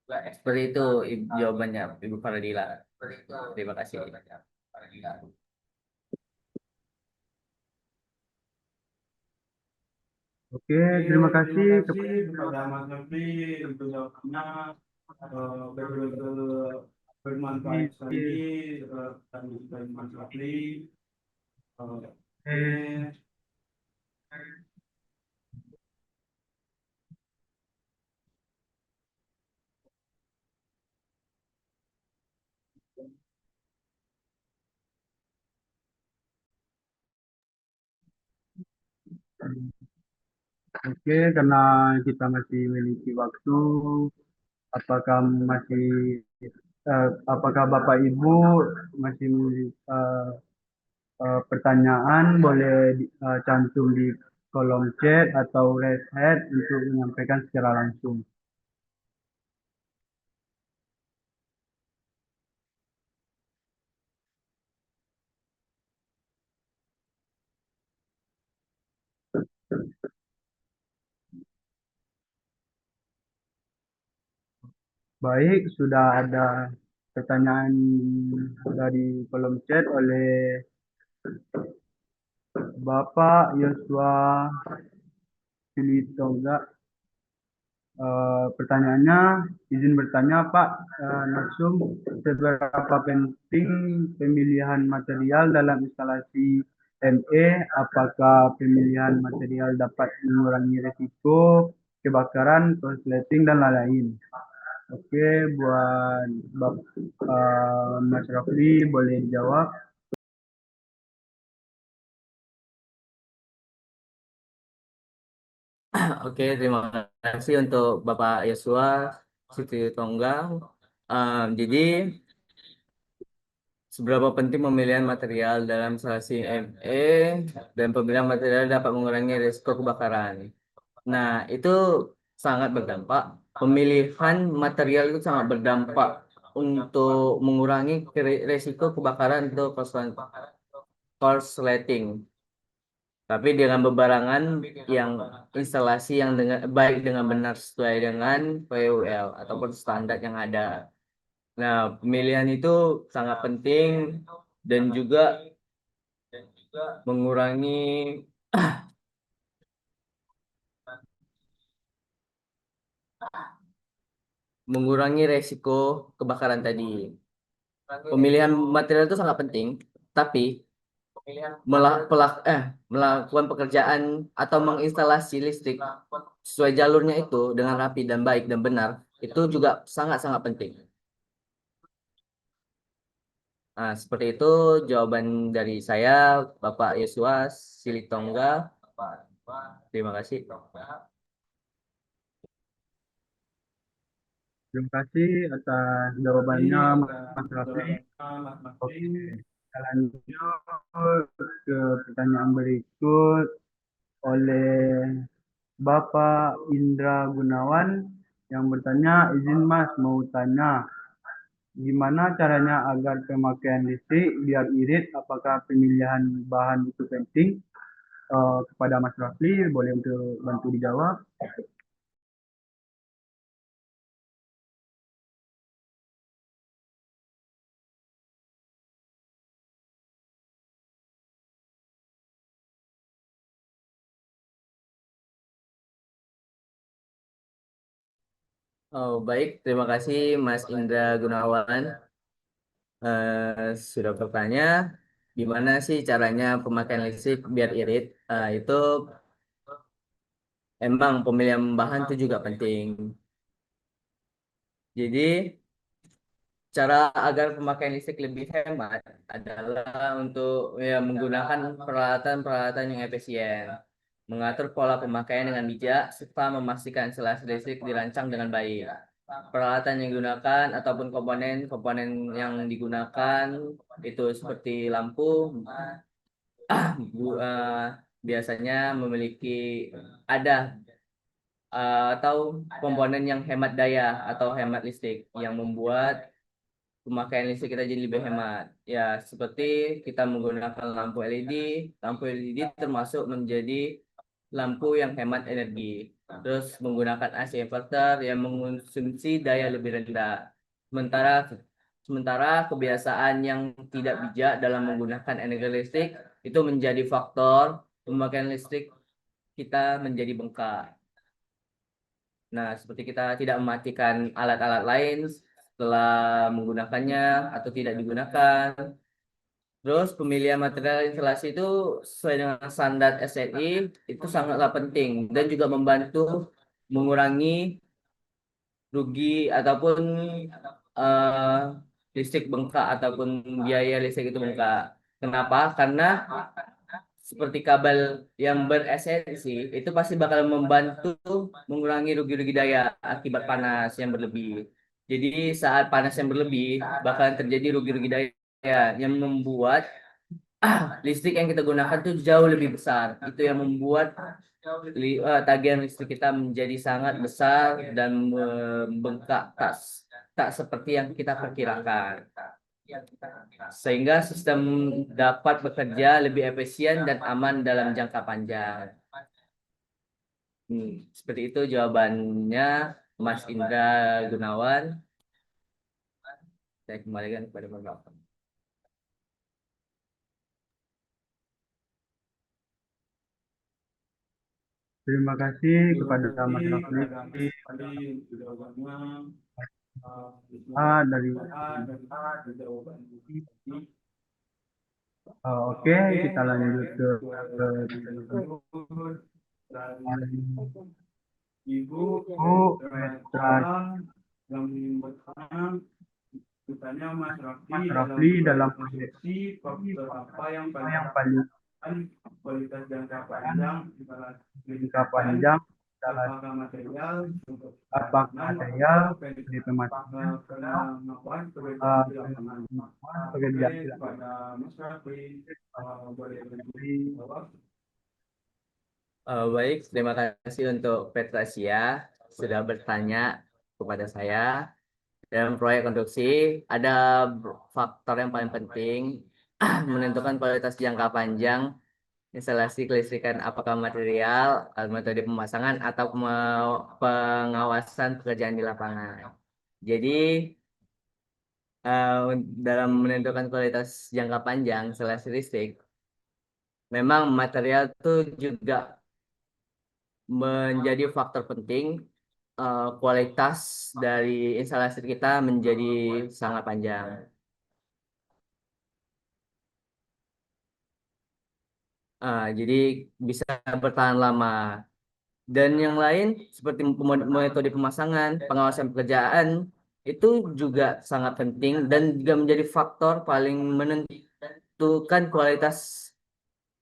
Seperti itu jawabannya Ibu Faradila. Terima kasih. Oke, terima kasih kepada Mas Nofri untuk jawabannya betul-betul bermanfaat sekali dan Mas Nofri. Oke. Oke, karena kita masih memiliki waktu, apakah masih apakah Bapak Ibu masih memiliki pertanyaan, boleh cantum di kolom chat atau raise hand untuk menyampaikan secara langsung. Baik, sudah ada pertanyaan dari kolom chat oleh Bapak Yosua Silitoga. Pertanyaannya, izin bertanya Pak Narsum, seberapa penting pemilihan material dalam instalasi ME? Apakah pemilihan material dapat mengurangi risiko kebakaran, korsleting, dan lain-lain? Oke, buat Mas Rafli boleh dijawab. Oke, terima kasih untuk Bapak Yosua Siti Tonggang. Jadi seberapa penting pemilihan material dalam instalasi ME dan pemilihan material dapat mengurangi risiko kebakaran. Nah, itu sangat berdampak. Pemilihan material itu sangat berdampak untuk mengurangi risiko kebakaran atau korsleting. Tapi dengan bebarangan yang instalasi yang baik dengan benar sesuai dengan PUL ataupun standar yang ada. Nah, pemilihan itu sangat penting dan juga mengurangi resiko kebakaran tadi. Pemilihan material itu sangat penting, tapi melakukan pekerjaan atau menginstalasi listrik sesuai jalurnya itu dengan rapi dan baik dan benar itu juga sangat-sangat penting. Nah, seperti itu jawaban dari saya, Bapak Yosua Silitongga. Terima kasih. Terima kasih atas jawabannya Mas Rafli. Oke, kita lanjut ke pertanyaan berikut oleh Bapak Indra Gunawan yang bertanya, izin Mas mau tanya, gimana caranya agar pemakaian listrik biar irit? Apakah pemilihan bahan itu penting? Kepada Mas Rafli, boleh untuk bantu dijawab. Oh, baik, terima kasih Mas Indra Gunawan. Sudah bertanya, gimana sih caranya pemakaian listrik biar irit? Itu emang pemilihan bahan itu juga penting. Jadi, cara agar pemakaian listrik lebih hemat adalah untuk ya, menggunakan peralatan-peralatan yang efisien, mengatur pola pemakaian dengan bijak, serta memastikan instalasi listrik dirancang dengan baik. Peralatan yang digunakan ataupun komponen-komponen yang digunakan itu seperti lampu, biasanya memiliki ada atau komponen yang hemat daya atau hemat listrik yang membuat pemakaian listrik kita jadi lebih hemat. Ya, seperti kita menggunakan lampu LED. Lampu LED termasuk menjadi lampu yang hemat energi. Terus menggunakan AC inverter yang mengonsumsi daya lebih rendah. Sementara sementara kebiasaan yang tidak bijak dalam menggunakan energi listrik itu menjadi faktor pemakaian listrik kita menjadi bengkak. Nah, seperti kita tidak mematikan alat-alat lain setelah menggunakannya atau tidak digunakan. Terus pemilihan material instalasi itu sesuai dengan standar SNI itu sangatlah penting dan juga membantu mengurangi rugi ataupun eh, listrik bengkak ataupun biaya listrik itu bengkak. Kenapa? Karena seperti kabel yang beresensi itu pasti bakal membantu mengurangi rugi-rugi daya akibat panas yang berlebih. Jadi saat panas yang berlebih bakalan terjadi rugi-rugi daya yang membuat listrik yang kita gunakan tuh jauh lebih besar. Itu yang membuat tagihan listrik kita menjadi sangat besar dan membengkak tak seperti yang kita perkirakan. Sehingga sistem dapat bekerja lebih efisien dan aman dalam jangka panjang. Seperti itu jawabannya Mas Indra Gunawan. Saya kembalikan kepada Bapak. Terima kasih kepada Mas Terima Rafli kasih kepada jawabannya. dari Jawaban. Oke, kita lanjut ke pertanyaan dari Ibu Ibu Petra yang bertanya Mas Mas Rafli Rafli dalam konstruksi faktor apa yang yang paling kualitas jangka panjang jangka panjang adalah apakah material apakah material di pemasangan pengawasan pekerjaan di lapangan. pada Mas Rafli boleh jawab. Baik, terima kasih untuk Petrasia sudah bertanya kepada saya. Dalam proyek konstruksi ada faktor yang paling penting menentukan kualitas jangka panjang instalasi kelistrikan, apakah material, metode pemasangan atau pengawasan pekerjaan di lapangan. Jadi eh, dalam menentukan kualitas jangka panjang instalasi listrik, memang material itu juga menjadi faktor penting. Kualitas dari instalasi kita menjadi sangat panjang. Jadi bisa bertahan lama. Dan yang lain seperti metode pemasangan, pengawasan pekerjaan itu juga sangat penting dan juga menjadi faktor paling menentukan kualitas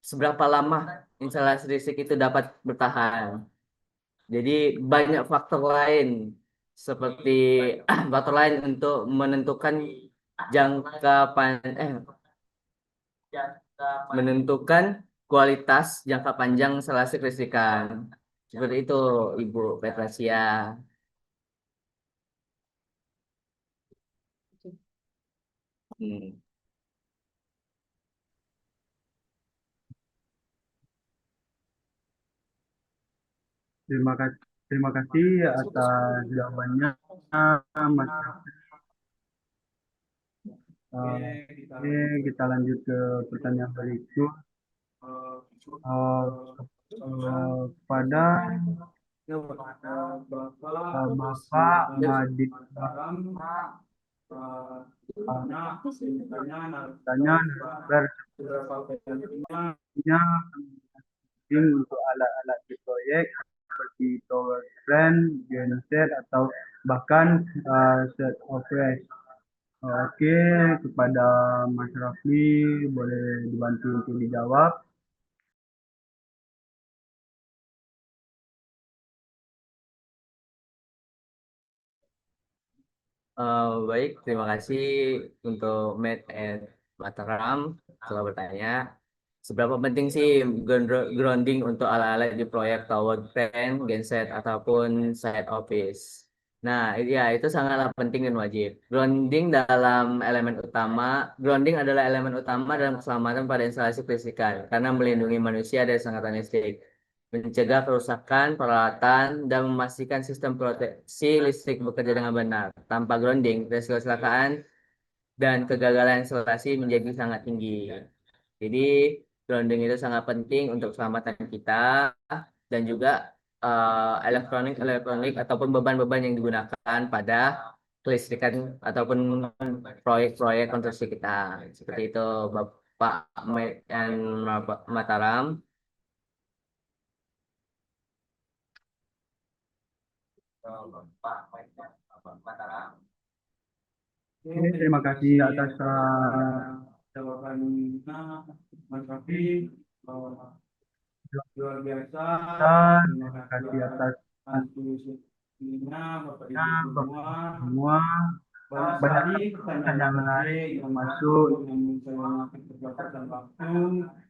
seberapa lama instalasi listrik itu dapat bertahan. Jadi banyak faktor lain seperti faktor lain untuk menentukan jangka menentukan kualitas jangka panjang instalasi kelistrikan. Seperti itu, Ibu Petrasia. Hmm. Terima kasih atas jawabannya, Mas Rafli. Oke, kita lanjut ke pertanyaan berikut. Kepada Bapak Bapak Madi Mataram, tanya narasumber sepertinya penting untuk alat-alat di proyek seperti tower crane, genset atau bahkan set of race. Oke, kepada Mas Rafli boleh dibantu untuk dijawab. Baik, terima kasih untuk Matt and Mataram telah bertanya. Seberapa penting sih grounding untuk alat-alat di proyek tower crane, genset, ataupun site office? Nah, ya itu sangatlah penting dan wajib. Grounding adalah elemen utama dalam keselamatan pada instalasi kelistrikan karena melindungi manusia dari sengatan listrik, mencegah kerusakan peralatan, dan memastikan sistem proteksi listrik bekerja dengan benar. Tanpa grounding, risiko kecelakaan dan kegagalan instalasi menjadi sangat tinggi. Jadi, grounding itu sangat penting untuk keselamatan kita dan juga elektronik ataupun beban-beban yang digunakan pada kelistrikan ataupun proyek-proyek konstruksi kita. Seperti itu, Bapak dan Mataram. Oke, terima kasih atas jawabannya, Mas Raffi. Luar biasa. terima kasih atas antusiasmenya Bapak Ibu semua. semua. Banyak Banyak sekali pertanyaan menarik yang masuk yang mencerminkan keterbatasan waktu.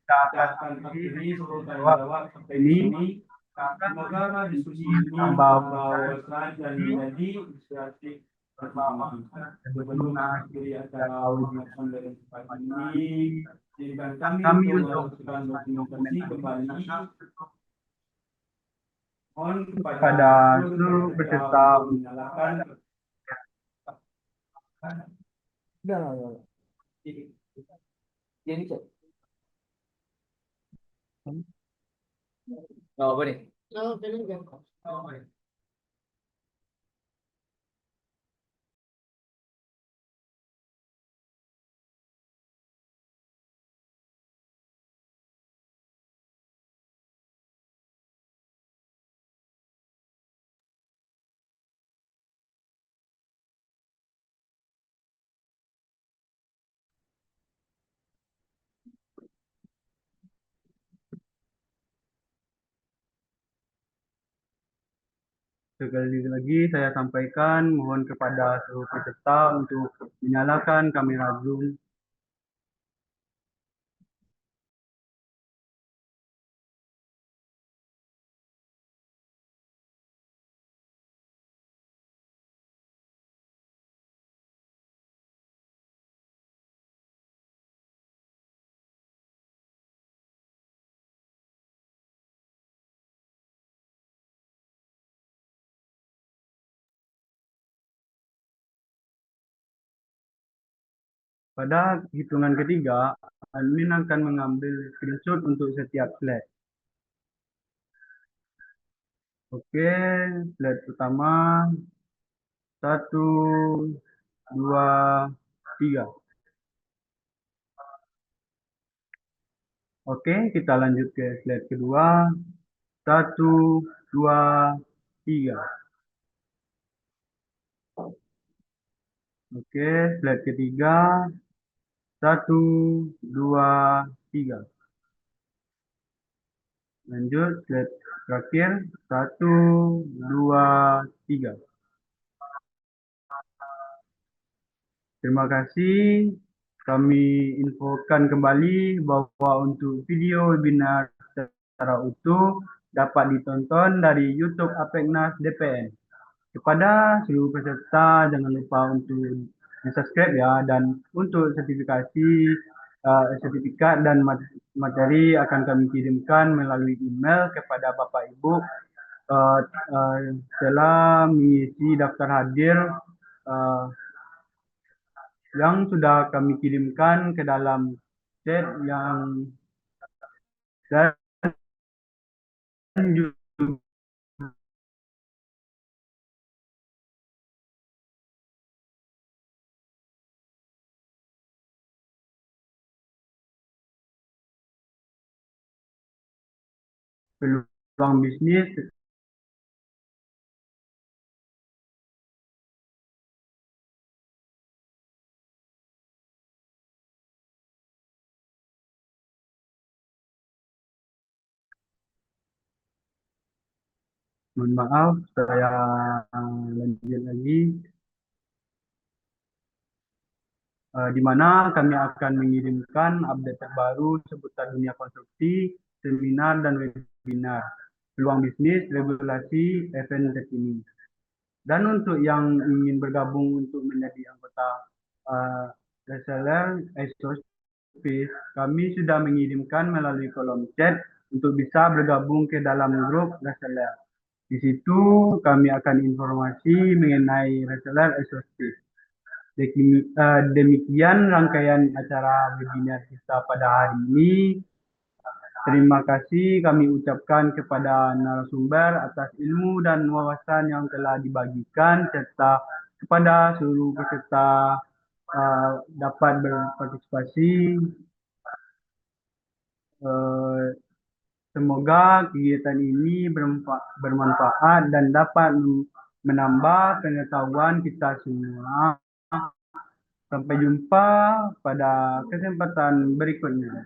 Kita Kita akan akhiri seluruh tanya jawab sampai di sini. Semoga diskusi ini membawa wawasan dan menjadi inspirasi bersama. Sebelum mengakhiri acara pembahasan dari pagi ini, izinkan kami untuk melakukan dokumentasi kembali. Mohon kepada seluruh peserta menyalakan Jadi, oh, apa nih? Sekali lagi saya sampaikan mohon kepada seluruh peserta untuk menyalakan kamera Zoom. Pada hitungan ketiga, admin akan mengambil screenshot untuk setiap slide. Oke, slide pertama, 1, 2, 3. Oke, kita lanjut ke slide kedua, 1, 2, 3. Oke, slide ketiga, 1, 2, 3. Lanjut, slide terakhir, 1, 2, 3. Terima kasih. Kami infokan kembali bahwa untuk video webinar secara utuh dapat ditonton dari YouTube Apeknas DPN. Kepada seluruh peserta, jangan lupa untuk subscribe ya, dan untuk sertifikat dan materi akan kami kirimkan melalui email kepada Bapak Ibu setelah mengisi daftar hadir yang sudah kami kirimkan ke dalam chat yang dan peluang bisnis, mohon maaf, saya lanjut lagi. Di mana kami akan mengirimkan update terbaru seputar dunia konstruksi, seminar dan webinar, peluang bisnis, regulasi, event terkini. Dan untuk yang ingin bergabung untuk menjadi anggota reseller Space, kami sudah mengirimkan melalui kolom chat untuk bisa bergabung ke dalam grup reseller. Di situ kami akan informasi mengenai reseller Space. Demikian rangkaian acara webinar kita pada hari ini. Terima kasih kami ucapkan kepada narasumber atas ilmu dan wawasan yang telah dibagikan serta kepada seluruh peserta dapat berpartisipasi. Semoga kegiatan ini bermanfaat dan dapat menambah pengetahuan kita semua. Sampai jumpa pada kesempatan berikutnya.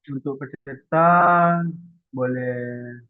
Untuk peserta boleh